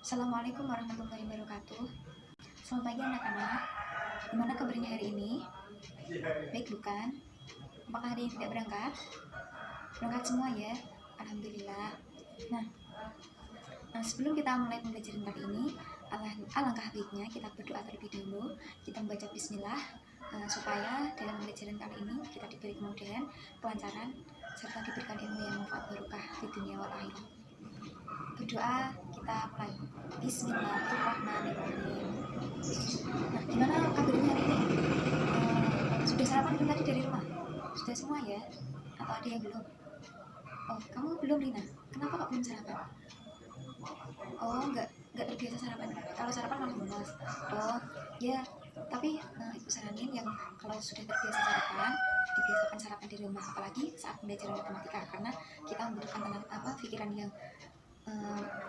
Assalamualaikum warahmatullahi wabarakatuh. Selamat pagi anak-anak. Gimana kabarnya hari ini? Baik bukan? Apakah ada yang tidak berangkat? Berangkat semua ya? Alhamdulillah. Nah, sebelum kita mulai pembelajaran kali ini, alangkah baiknya kita berdoa terlebih dahulu. Kita membaca bismillah supaya dalam pembelajaran kali ini kita diberi kemudahan, kelancaran, serta diberikan ilmu yang manfaat barokah di dunia wal akhirat. Berdoa kita mulai. Bismillahirrahmanirrahim. Nah, gimana kabarnya hari ini? Sudah sarapan belum tadi dari rumah? Sudah semua ya? Atau ada yang belum? Oh, kamu belum, Rina? Kenapa kok belum sarapan? Oh, nggak terbiasa sarapan. Kalau sarapan malah bolos. Oh, ya. Tapi ibu saranin yang kalau sudah terbiasa sarapan, dibiasakan sarapan di rumah, apalagi saat belajar matematika, karena kita membutuhkan pikiran yang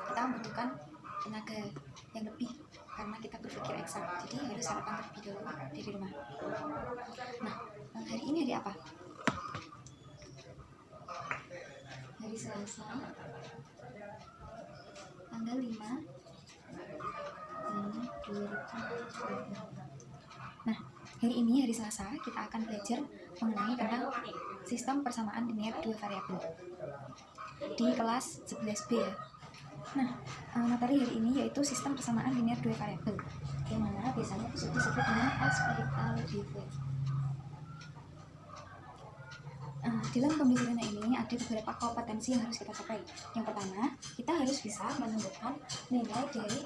kita membutuhkan tenaga yang lebih karena kita berpikir eksak, jadi harus sarapan terlebih dahulu di rumah. Nah, hari ini hari apa? Hari Selasa, tanggal 5 Juni 2020. Nah, hari ini hari Selasa kita akan belajar mengenai tentang sistem persamaan linear dua variabel di kelas 11B ya. Nah, materi hari ini yaitu sistem persamaan linear dua variabel, yang mana biasanya disebut dengan algebra. Dalam pembelajaran ini ada beberapa kompetensi yang harus kita capai. Yang pertama, kita harus bisa menentukan nilai dari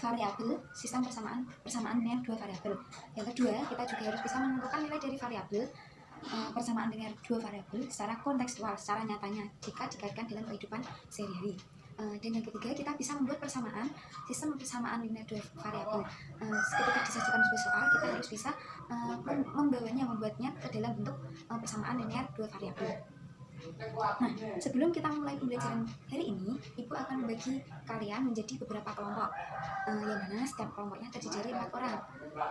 variabel sistem persamaan linear dua variabel. Yang kedua, kita juga harus bisa menentukan nilai dari variabel persamaan linear dua variabel secara kontekstual, secara nyatanya jika dikaitkan dalam kehidupan sehari-hari. Dan yang ketiga, kita bisa membuat sistem persamaan linear dua variabel. Ketika disajikan sebuah soal, kita harus bisa membuatnya ke dalam bentuk persamaan linear dua variabel. Nah, sebelum kita mulai pembelajaran hari ini, Ibu akan membagi kalian menjadi beberapa kelompok, yang mana setiap kelompoknya terdiri dari 4 orang.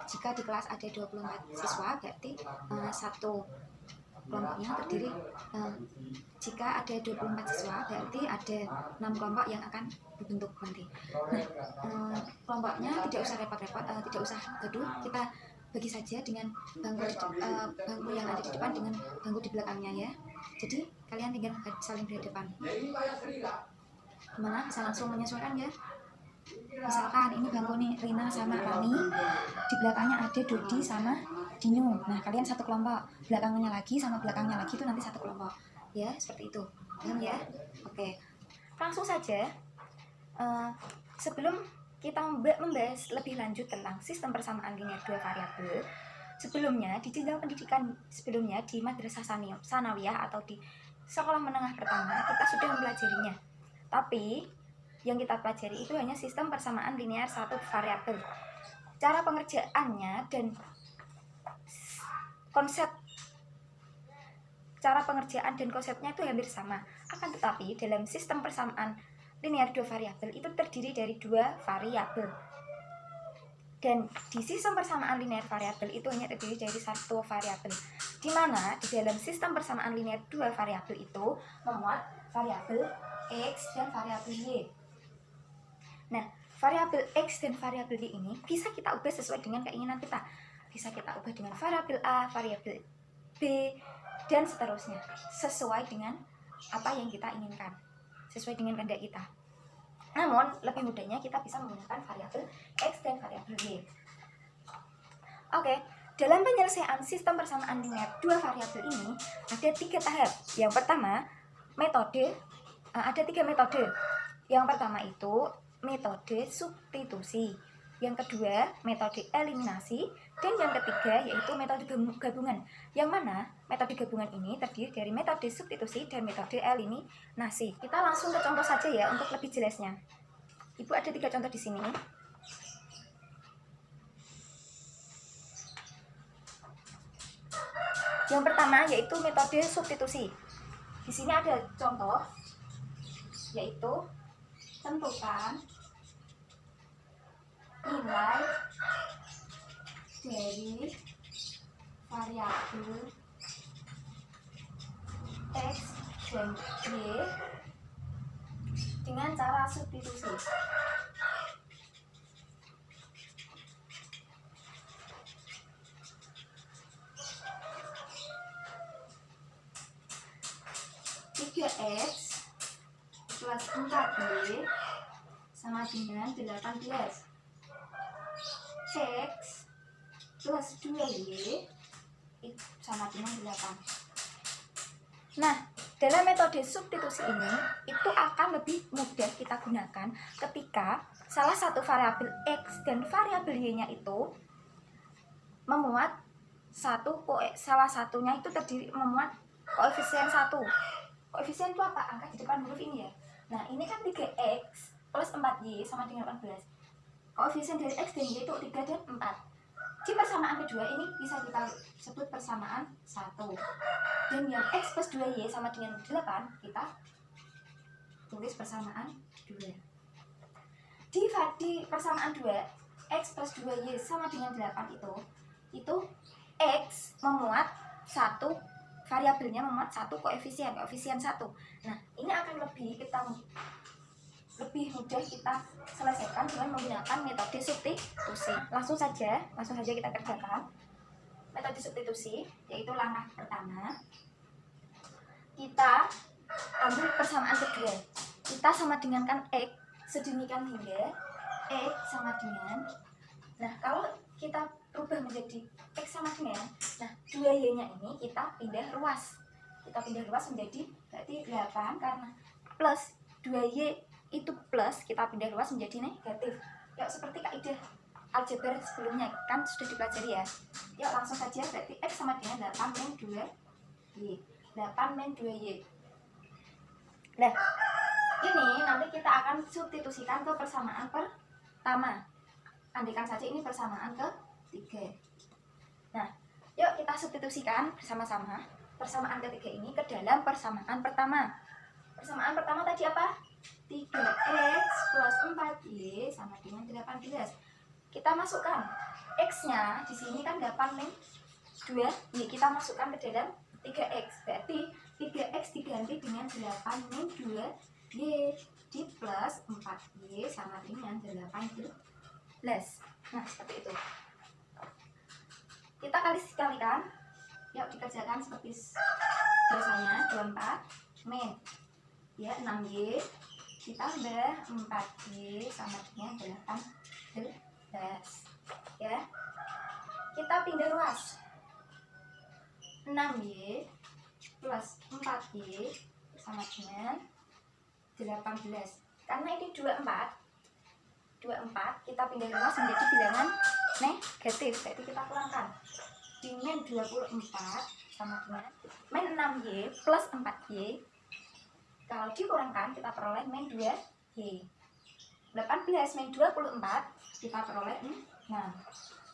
Jika di kelas ada 24 siswa, berarti satu kelompoknya terdiri, jika ada 24 siswa, berarti ada 6 kelompok yang akan dibentuk nanti. Nah, kelompoknya tidak usah repot-repot, tidak usah gaduh, kita bagi saja dengan bangku yang ada di depan dengan bangku di belakangnya ya. Jadi kalian tinggal saling berhadapan. Gimana? Bisa langsung menyesuaikan ya. Misalkan ini bangku nih Rina sama Rani, di belakangnya ada Dodi sama Dino. Nah, kalian satu kelompok, belakangnya lagi sama belakangnya lagi itu nanti satu kelompok. Ya, seperti itu. Paham ya? Oke. Langsung saja. Sebelum kita membahas lebih lanjut tentang sistem persamaan linear dua variabel, sebelumnya di jenjang pendidikan sebelumnya di madrasah sanawiyah atau di sekolah menengah pertama kita sudah mempelajarinya. Tapi yang kita pelajari itu hanya sistem persamaan linear satu variabel. Cara pengerjaannya dan konsepnya itu hampir sama. Akan tetapi dalam sistem persamaan linear dua variabel itu terdiri dari 2 variabel. Dan di sistem persamaan linear variabel itu hanya terdiri dari 1 variabel. Di mana di dalam sistem persamaan linear 2 variabel itu memuat variabel X dan variabel Y. Nah, variabel X dan variabel Y ini bisa kita ubah sesuai dengan keinginan kita. Bisa kita ubah dengan variabel A, variabel B, dan seterusnya. Sesuai dengan apa yang kita inginkan. Sesuai dengan kehendak kita. Namun, lebih mudahnya kita bisa menggunakan variabel X dan variabel Y. Oke, dalam penyelesaian sistem persamaan linear dua variabel ini ada 3 tahap. Yang pertama, ada 3 metode. Yang pertama itu metode substitusi. Yang kedua, metode eliminasi. Dan yang ketiga, yaitu metode gabungan. Yang mana metode gabungan ini terdiri dari metode substitusi dan metode eliminasi. Kita langsung ke contoh saja ya untuk lebih jelasnya. Ibu ada 3 contoh di sini. Yang pertama yaitu metode substitusi. Di sini ada contoh, yaitu tentukan nilai dari variabel X dan Y dengan cara substitusi. X plus 4Y sama dengan 18. X plus 2Y sama dengan 8. Nah, dalam metode substitusi ini itu akan lebih mudah kita gunakan ketika salah satu variabel X dan variabel Y-nya itu memuat salah satunya itu memuat koefisien 1. Koefisien itu apa? Angka di depan huruf ini ya. Nah, ini kan 3X plus 4Y sama dengan 18. Koefisien dari X dan Y itu 3 dan 4. Di persamaan kedua ini bisa kita sebut persamaan 1. Dan yang X plus 2Y sama dengan 8, kita tulis persamaan 2. Di persamaan 2, X plus 2Y sama dengan 8 itu X memuat variabelnya memuat koefisien 1. Nah, ini akan lebih mudah kita selesaikan dengan menggunakan metode substitusi. Langsung saja kita kerjakan metode substitusi, yaitu langkah pertama kita ambil persamaan kedua. Kita sama dengan kan X sedemikian hingga X sama dengan, nah kalau kita rubah menjadi X sama dengan, nah 2Y-nya ini kita pindah ruas menjadi berarti 8, karena plus 2Y itu plus, kita pindah ruas menjadi negatif. Yuk, seperti kaidah aljabar sebelumnya kan sudah dipelajari ya. Yuk, langsung saja, berarti X sama dengan 8 min 2Y. 8 min 2Y. Nah, ini nanti kita akan substitusikan ke persamaan pertama. Andaikan saja ini persamaan ketiga. Nah, yuk kita substitusikan bersama-sama persamaan ketiga ini ke dalam persamaan pertama. Persamaan pertama tadi apa? 3X plus 4Y sama dengan 18. Kita masukkan X-nya di sini kan 8 min 2Y, kita masukkan ke dalam 3X. Berarti 3X diganti dengan 8 min 2Y di plus 4Y sama dengan 18. Nah, seperti itu. Kita kalikan. Yuk dikerjakan seperti biasanya. 24 min ya 6Y ditambah 4Y sama dengan 18 ya. Kita pindah ruas. 6Y plus 4Y sama dengan 18. Karena ini 24, kita pindah ruas menjadi bilangan negatif. Berarti kita kurangkan. Di min 24 sama dengan min 6Y plus 4Y. Kalau dikurangkan kita peroleh min 2Y. 18 min 24 kita peroleh 6.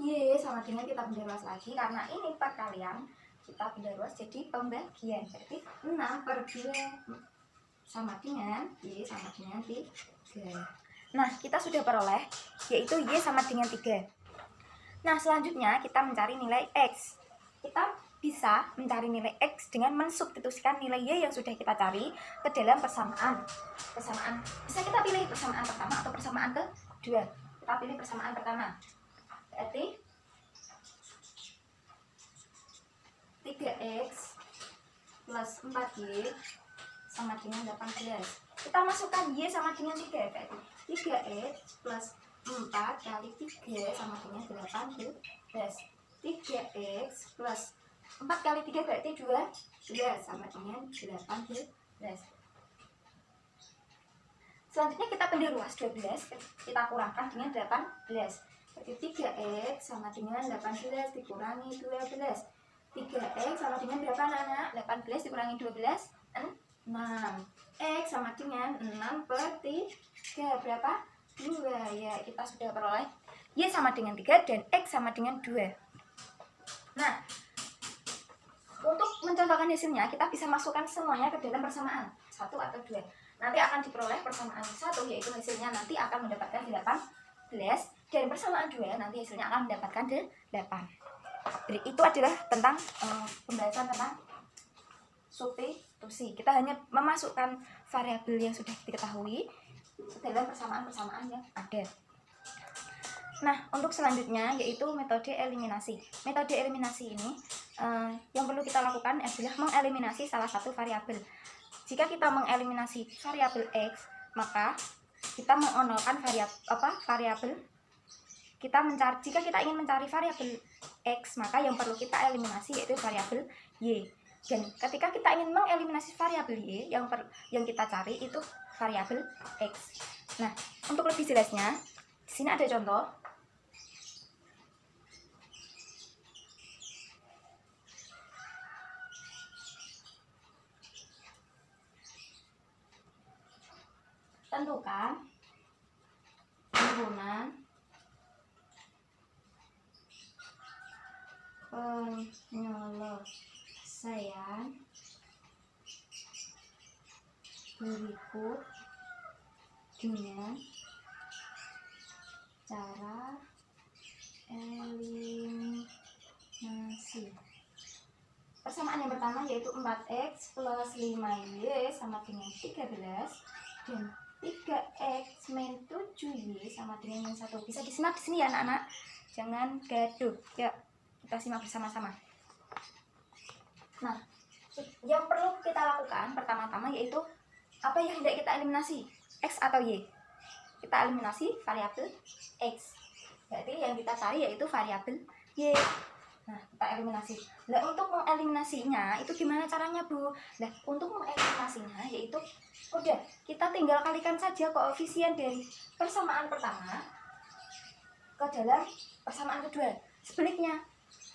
Y sama dengan kita pindah ruas lagi, karena ini perkalian, kita pindah ruas jadi pembagian. Berarti 6 per 2 sama dengan Y sama dengan 3. Nah, kita sudah peroleh, yaitu Y sama dengan 3. Nah, selanjutnya kita mencari nilai X. Kita bisa mencari nilai X dengan mensubstitusikan nilai Y yang sudah kita cari ke dalam persamaan. Bisa kita pilih persamaan pertama atau persamaan kedua. Kita pilih persamaan pertama. Berarti 3X plus 4Y sama dengan 18. Kita masukkan Y sama dengan 3. Berarti 3X plus 4 kali 3 sama dengan 18. 3X plus 4 kali 3 berarti 12 sama dengan 18. Selanjutnya kita pindah ruas 12, kita kurangkan dengan 18. Berarti 3X sama dengan 18 dikurangi 12. 3X sama dengan berapa anak? 18 dikurangi 12, 6. X sama dengan 6 per 3 berapa? 2. Ya, kita sudah peroleh Y sama dengan 3 dan X sama dengan 2. Nah, untuk mencontohkan hasilnya, kita bisa masukkan semuanya ke dalam persamaan 1 atau 2. Nanti akan diperoleh persamaan 1, yaitu hasilnya nanti akan mendapatkan 18. Dan persamaan 2 nanti hasilnya akan mendapatkan 8. Jadi itu adalah tentang pembahasan tentang substitusi. Kita hanya memasukkan variabel yang sudah diketahui dalam persamaan-persamaan yang ada. Nah, untuk selanjutnya yaitu metode eliminasi. Metode eliminasi ini yang perlu kita lakukan adalah mengeliminasi salah satu variabel. Jika kita mengeliminasi variabel X, maka kita mengonolkan variabel jika kita ingin mencari variabel X, maka yang perlu kita eliminasi yaitu variabel Y. Dan ketika kita ingin mengeliminasi variabel Y, yang kita cari itu variabel X. Nah, untuk lebih jelasnya, di sini ada contoh. Tentukan hubungan penyelesaian berikut dengan cara eliminasi. Persamaan yang pertama yaitu 4x plus 5y sama dengan 13 dan 3x min 7y sama dengan 1. Bisa disimak di sini ya anak-anak, jangan gaduh. Ya, kita simak bersama-sama. Nah, yang perlu kita lakukan pertama-tama yaitu apa yang hendak kita eliminasi, x atau y. Kita eliminasi variabel x. Berarti yang kita cari yaitu variabel y. Nah, kita eliminasi. Nah, untuk mengeliminasinya itu gimana caranya, Bu? Nah, untuk mengeliminasinya yaitu udah, kita tinggal kalikan saja koefisien dari persamaan pertama ke dalam persamaan kedua. Sebaliknya,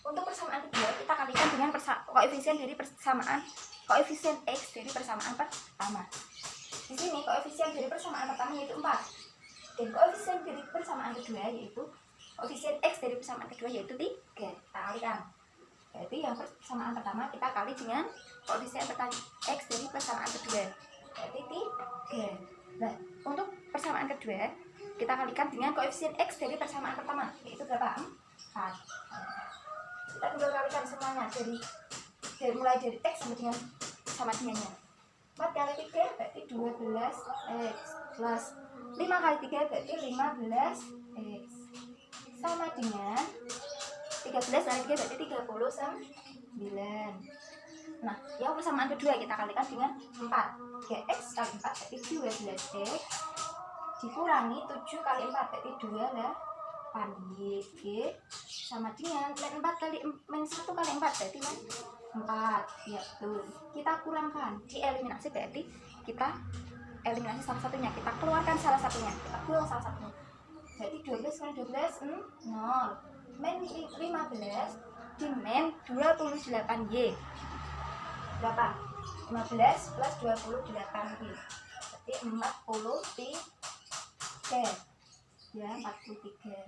untuk persamaan kedua kita kalikan dengan koefisien x dari persamaan pertama. Di sini koefisien dari persamaan pertama yaitu 4. Dan koefisien dari persamaan kedua yaitu koefisien x dari persamaan kedua yaitu 3. Kita kalikan. Berarti yang persamaan pertama kita kali dengan koefisien x dari persamaan kedua. Berarti 3. Nah, untuk persamaan kedua kita kalikan dengan koefisien x dari persamaan pertama yaitu berapa? 4. Kita tinggal kalikan semuanya mulai dari x sama dengannya. 4 kali 3 berarti 12x plus 5 kali 3 berarti 15x sama dengan 13 kali 3 berarti 39. Nah, yang persamaan kedua kita kalikan dengan 4. 3x kali 4 berarti 12x dikurangi 7 kali 4 berarti 28y sama dengan min 1 kali 4 berarti 4. Ya, betul. Kita kurangkan, dieliminasi berarti kita eliminasi salah satunya, kita keluarkan salah satunya, kita buang salah satunya. Berarti 12 kali 12 0. Min 15 di min 28y. Berapa? 15 plus 28y. Berarti 43. Ya, 43.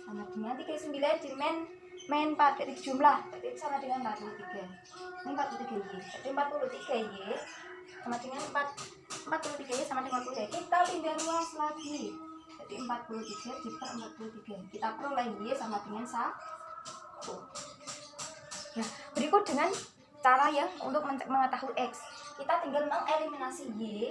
Sama dengan 39 di min 4 berarti jumlah. Berarti sama dengan 43. Ini 43y. Berarti 43y sama dengan 43y sama dengan 40. Kita pindah ruas lagi. Jadi 43 diper 43. Kita peroleh y sama dengan 1. Nah, berikut dengan cara yang untuk mengetahui x. Kita tinggal mengeliminasi y.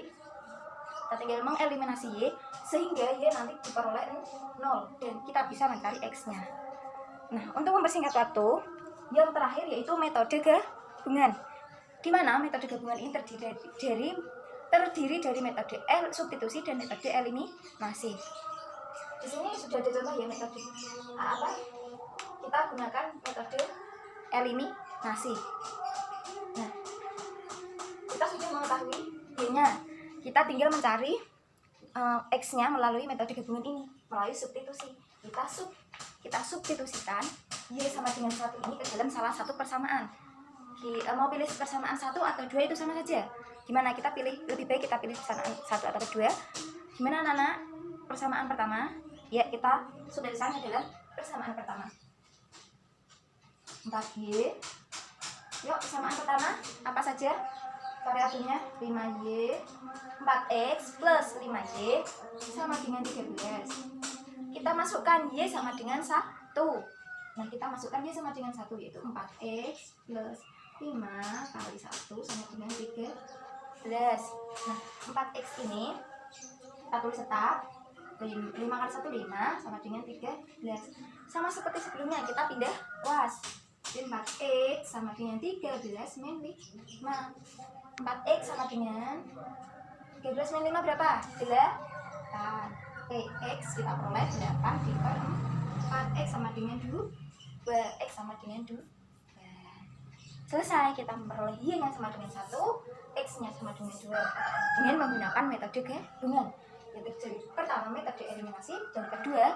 Sehingga y nanti diperoleh 0 dan kita bisa mencari x-nya. Nah, untuk mempersingkat waktu, yang terakhir yaitu metode gabungan. Di mana metode gabungan ini terdiri dari metode substitusi dan metode eliminasi. Di sini sudah ada contoh ya metode apa? Kita gunakan metode eliminasi. Nah, kita sudah mengetahui y-nya. Kita tinggal mencari x-nya melalui metode gabungan ini, melalui substitusi. Kita substitusikan y sama dengan 1 ini ke dalam salah satu persamaan. Mau pilih persamaan 1 atau 2 itu sama saja. Gimana kita pilih? Lebih baik kita pilih persamaan 1 atau 2. Gimana anak-anak? Persamaan pertama, ya kita sudah disana adalah persamaan pertama 4y. Yuk, persamaan pertama apa saja? Variabelnya 5y, 4x plus 5y sama dengan 13. Kita masukkan y sama dengan 1. Nah, kita masukkan y sama dengan 1 yaitu 4x plus 5 kali 1 sama dengan 13. 11. Nah, 4x ini kita tulis tetap 5 kali 1 5 sama dengan 13. Sama seperti sebelumnya kita pindah kuas. 4x sama dengan 13 min 5. 4x sama dengan 13 min 5 berapa? 8. Oke, x kita peroleh 8 diper 4x sama dengan 2, x sama dengan 2. Selesai, kita memperoleh y-nya sama dengan 1, x-nya sama dengan 2 dengan menggunakan metode gabungan. Yaitu pertama metode eliminasi dan kedua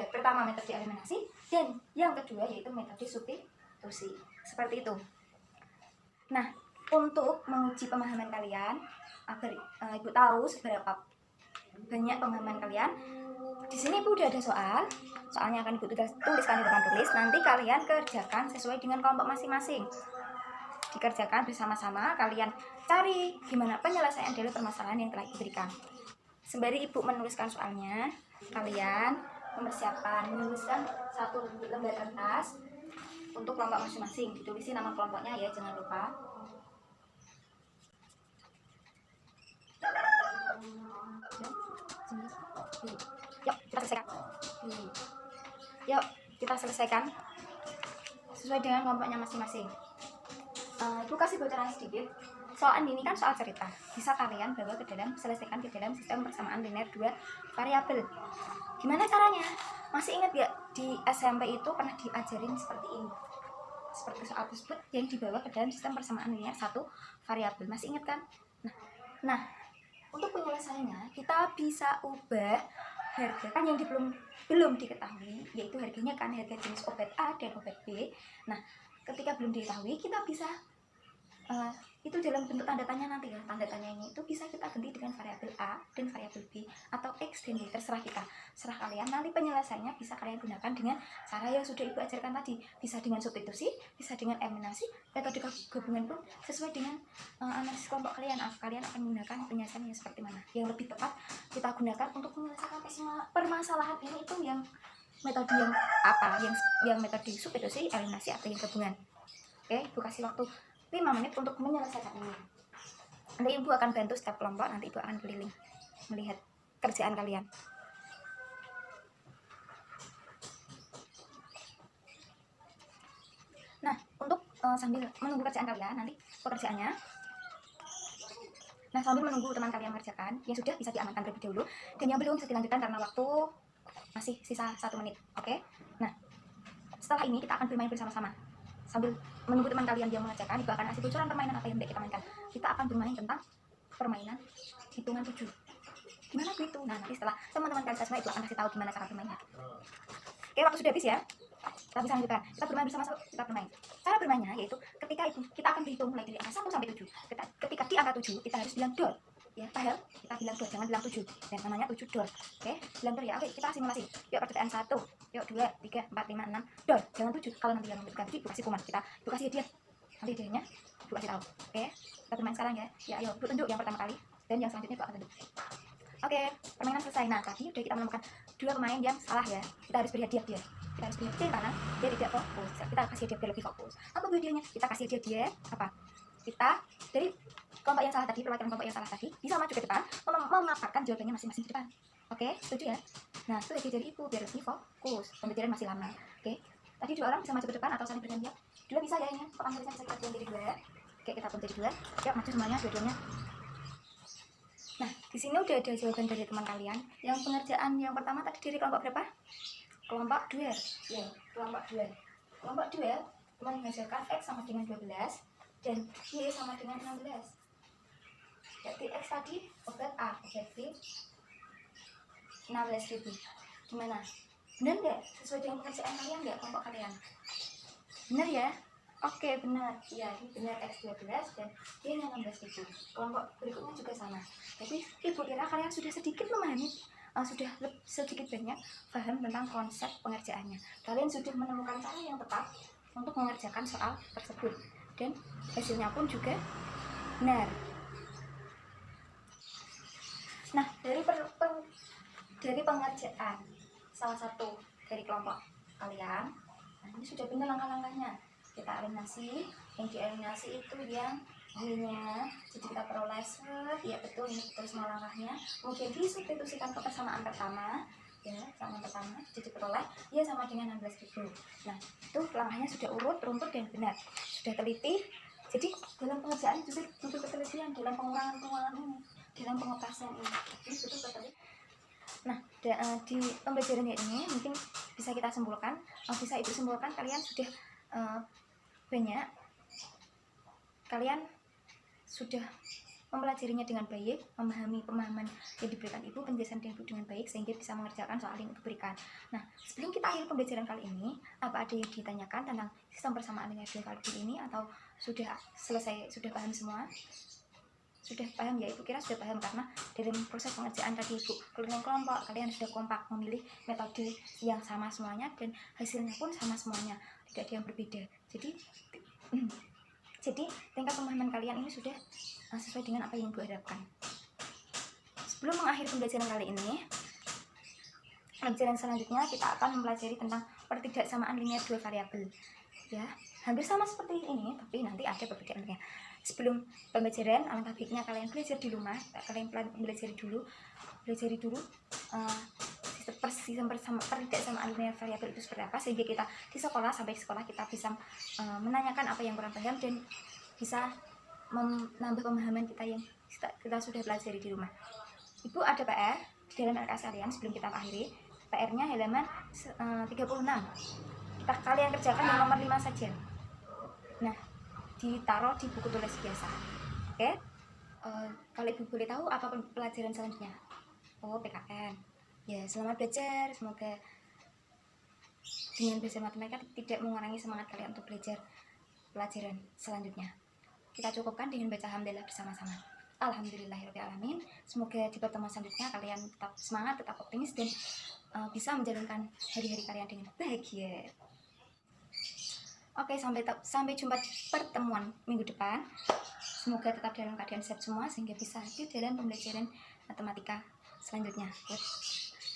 pertama metode eliminasi dan yang kedua yaitu metode substitusi. Seperti itu. Nah, untuk menguji pemahaman kalian agar Ibu tahu seberapa banyak pemahaman kalian, di sini Ibu udah ada soalnya akan Ibu tuliskan di depan tulis. Nanti kalian kerjakan sesuai dengan kelompok masing-masing. Dikerjakan bersama-sama, kalian cari gimana penyelesaian dari permasalahan yang telah diberikan. Sembari Ibu menuliskan soalnya, kalian menuliskan satu lembar kertas untuk kelompok masing-masing. Ditulisi nama kelompoknya ya, jangan lupa. Yuk kita selesaikan sesuai dengan kelompoknya masing-masing. Ibu kasih bocoran sedikit. Soal ini kan soal cerita, bisa kalian bawa selesaikan ke dalam sistem persamaan linear 2 variabel. Gimana caranya? Masih ingat gak di SMP itu pernah diajarin seperti ini, seperti soal tersebut yang dibawa ke dalam sistem persamaan linear 1 variabel. Masih ingat kan? Nah, untuk penyelesaiannya kita bisa ubah harga kan yang belum diketahui, yaitu harganya kan harga jenis obat A dan obat B. Nah, ketika belum diketahui kita bisa itu dalam bentuk tanda tanya nanti ya. Tanda tanyanya itu bisa kita ganti dengan variabel A dan variabel B atau X dan Y, terserah kita, serah kalian. Nanti penyelesaiannya bisa kalian gunakan dengan cara yang sudah Ibu ajarkan tadi, bisa dengan substitusi, bisa dengan eliminasi, metode gabungan pun sesuai dengan analisis kelompok kalian. Kalian akan menggunakan penyelesaian yang seperti mana yang lebih tepat kita gunakan untuk menyelesaikan permasalahan ini. Itu yang metode yang apa, yang metode substitusi, eliminasi, atau yang gabungan. Oke, Ibu kasih waktu 5 menit untuk menyelesaikan ini. Nanti Ibu akan bantu setiap kelompok, nanti Ibu akan keliling melihat kerjaan kalian. Nah, untuk sambil menunggu kerjaan kalian, nanti pekerjaannya. Nah, sambil menunggu teman kalian mengerjakan, yang sudah bisa diamankan terlebih dahulu, dan yang belum bisa dilanjutkan karena waktu masih sisa 1 menit. Oke? Nah, setelah ini kita akan bermain bersama-sama. Sambil menunggu teman kalian yang mengerjakan, Ibu akan kasih bocoran permainan apa yang kita mainkan. Kita akan bermain tentang permainan hitungan 7. Gimana itu? Nah, nanti setelah teman-teman kalian selesai, Ibu akan kasih tahu gimana cara bermainnya. Oke, waktu sudah habis ya. Kita bisa lanjutkan. Kita bermain bersama-sama, kita bermain. Cara bermainnya yaitu ketika kita akan berhitung mulai dari angka 1 sampai 7. Ketika di angka 7, kita harus bilang dol. Ya, paham? Kita bilang dol, jangan bilang 7. Dan namanya 7 dol. Oke, bilang dol ya. Oke, kita simulasi. Yuk, percobaan 1. Yuk, 2, 3, 4, 5, 6. Dol, jangan 7. Kalau nanti yang membutuhkan Ibu kasih kuman. Ibu kasih hadiah. Nanti hadiahnya Ibu kasih tahu. Oke, kita bermain sekarang ya. Ya, ayo, Ibu tunjuk yang pertama kali. Dan yang selanjutnya Ibu akan tunjuk. Oke, permainan selesai. Nah, tadi udah kita menemukan 2 pemain yang salah ya. Kita harus beri hadiah dia. Kita harus beri hadiah karena dia tidak fokus. Kita kasih hadiah biar lebih fokus. Apa hadiahnya? Kita kasih hadiah dia apa? Kita dari kelompok yang salah tadi, perwakilan kelompok yang salah tadi bisa maju ke depan, memaparkan jawabannya masing-masing di depan. Oke, setuju ya? Nah, itu hadiah dari Ibu biar lebih fokus. Pembelajaran masih lama. Oke, tadi 2 orang bisa maju ke depan atau saling bergantian. 2 bisa ya ini. Kok bisa kita jadi 2. Oke, kita pun jadi 2. Yuk, maju semuanya, dua-duanya. Nah, di sini udah ada jawaban dari teman kalian. Yang pengerjaan yang pertama tadi dari kelompok berapa? Kelompok 2. Ya, kelompok 2. Kelompok 2 teman menghasilkan X sama dengan 12 dan Y sama dengan 16. Jadi X tadi obat A, obat B 16.000. Gimana? Benar nggak? Sesuai dengan pengerjaan kalian nggak, kelompok kalian? Benar ya? Oke, benar. Ya, ini benar X 12 dan Y-nya 16.000. Kelompok berikutnya juga sama. Jadi, Ibu kira kalian sudah sedikit memahami, sudah sedikit banyak paham tentang konsep pengerjaannya. Kalian sudah menemukan cara yang tepat untuk mengerjakan soal tersebut. Dan hasilnya pun juga benar. Nah, dari pengerjaan salah satu dari kelompok kalian, nah ini sudah benar langkah-langkahnya. Kita eliminasi, yang dieliminasi itu yang Y-nya, jadi kita peroleh set, ya betul, ini betul semua langkahnya. Kemudian disubstitusikan ke persamaan pertama, ya persamaan pertama, jadi peroleh Y sama dengan 16.000. Nah, itu langkahnya sudah urut, rumput, dan benar, sudah teliti. Jadi dalam pengerjaan juga butuh ketelitian, dalam pengurangan ini, dalam pengetasan ini, jadi butuh ketelitian. Nah, di pembelajaran ini mungkin bisa kita simpulkan, bisa ibu simpulkan, kalian sudah banyak, kalian sudah mempelajarinya dengan baik, memahami pemahaman yang diberikan ibu, penjelasan dari ibu dengan baik, sehingga bisa mengerjakan soal yang ibu berikan. Nah, sebelum kita akhiri pembelajaran kali ini, apa ada yang ditanyakan tentang sistem persamaan linear dua variabel ini, atau sudah selesai, sudah paham semua? Sudah paham ya? Ibu kira sudah paham, karena dalam proses pengerjaan tadi ibu kelompok, kalian sudah kompak memilih metode yang sama semuanya, dan hasilnya pun sama semuanya, tidak ada yang berbeda. Jadi tingkat pemahaman kalian ini sudah sesuai dengan apa yang ibu harapkan. Sebelum mengakhiri pembelajaran kali ini, pembelajaran selanjutnya kita akan mempelajari tentang pertidaksamaan linear dua variabel. Ya, hampir sama seperti ini, tapi nanti ada perbedaannya. Sebelum pembelajaran, alangkah baiknya kalian belajar di rumah, kalian pelajari dulu sistem pertidaksamaan linear variabel itu seperti apa, sehingga kita di sekolah, sampai sekolah kita bisa menanyakan apa yang kurang paham dan bisa menambah pemahaman kita yang kita sudah pelajari di rumah. Ibu ada PR di dalam LKS kalian sebelum kita akhiri. PR-nya halaman 36. Kalian kerjakan yang nomor 5 saja. Nah, ditaruh di buku tulis biasa. Oke? Kalau ibu boleh tahu apa pelajaran selanjutnya? Oh, PKN. Ya, selamat belajar. Semoga dengan belajar matematika tidak mengurangi semangat kalian untuk belajar pelajaran selanjutnya. Kita cukupkan dengan baca hamdalah bersama-sama. Alhamdulillahirrahmanirrahim. Semoga di pertemuan selanjutnya kalian tetap semangat, tetap optimis, dan bisa menjalankan hari-hari kalian dengan bahagia. Oke, sampai jumpa di pertemuan minggu depan. Semoga tetap dalam keadaan sehat semua, sehingga bisa hadir dalam pembelajaran matematika selanjutnya.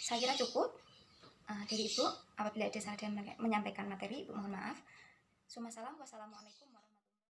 Saya kira cukup dari ibu. Apabila ada salah dalam menyampaikan materi, ibu mohon maaf. Wassalamualaikum.